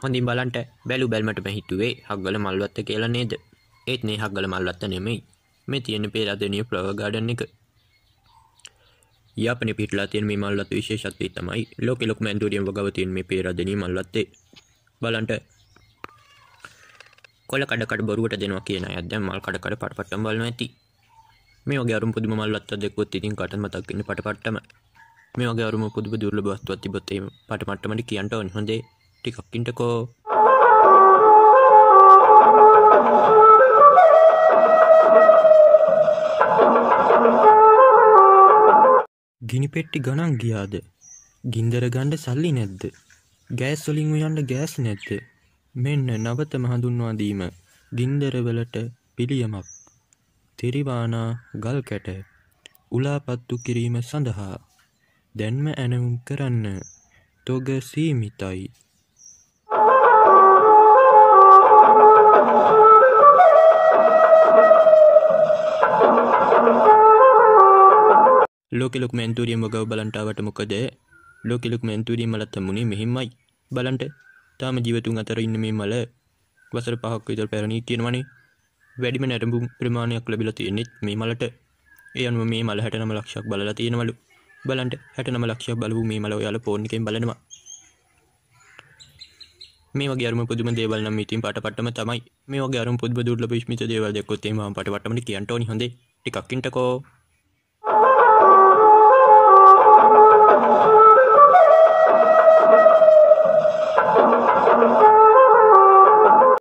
හොඳින් බලන්න බැලු බැලමට මම හිතුවේ හග්ගල මල්වත්ත කියලා නේද. ඒත් නේ හග්ගල මල්වත්ත නෙමෙයි. මේ තියෙන පේරාදෙණිය ෆ්ලවර් ගාඩන් එක. යාපනයේ පිටලා තියෙන මේ මල්වත්ත විශේෂත්වය තමයි ලෝකෙ ලොකුම ඇන්තෝරියම් වගාව තියෙන මේ පේරාදෙණිය මල්වත්තේ. බලන්න කොළ කඩ බොරුවට දෙනවා කියන අය දැන් මල් කඩ පටපට්ටම් බලනවා ඇති. මේ වගේ අරුම පුදුම මල්වත්ත දැක්කොත් ඉතින් කට මතක් වෙන්නේ පටපට්ටම. මේ වගේ අරුම පුදුම දුර්ලභ වස්තුවක් තිබ්බොත් ඒ පටමට්ටමට කියන්න ඕනේ. හොඳේ ටිකක් ඉන්නකෝ. ගිනි පෙට්ටි ගණන් ගියාද? ගින්දර ගන්න සල්ලි නැද්ද? ගෑස් වලින් උයන්න ගෑස් නැද්ද? මෙන්න නවතම හඳුන්වා දීම ගින්දර වලට පිළියමක්. තිරිවානා ගල් කැට උලාපත්තු කිරීම සඳහා දැන්ම ඇනවුම් කරන්න. තොග සීමිතයි. ලෝකෙ ලොකුම ඇන්තෝරියම් වගාව බලන්ට ආවට මොකද? ලෝකෙ ලොකුම ඇන්තෝරියම් මලත් හම්බුනේ මෙහිමයි. බලන්න තාම ජීවතුන් අතර ඉන්න මේ මල වසර 5ක් විතර පැරණි කියනවනේ. වැඩිම නැටඹු ප්‍රමාණයක් ලැබිලා තියෙන්නේ මේ මලට. ඒ අනුව මේ මල 69 ලක්ෂයක් බලලා තියෙනවලු. බලන්න 69 ලක්ෂයක් බලපු මේ මල ඔයාලා ෆෝන් එකෙන් බලනවා. මේ වගේ අරුම පුදුම දේවල් නම් ඉතින් පටපට්ටම තමයි. මේ වගේ අරුම පුදුම දුර්ලභ විශ්මිත දේවල් දැක්කොත් එහෙම පටපට්ටමට කියන්න ඕනි. හොඳේ ටිකක් ඉන්නකෝ.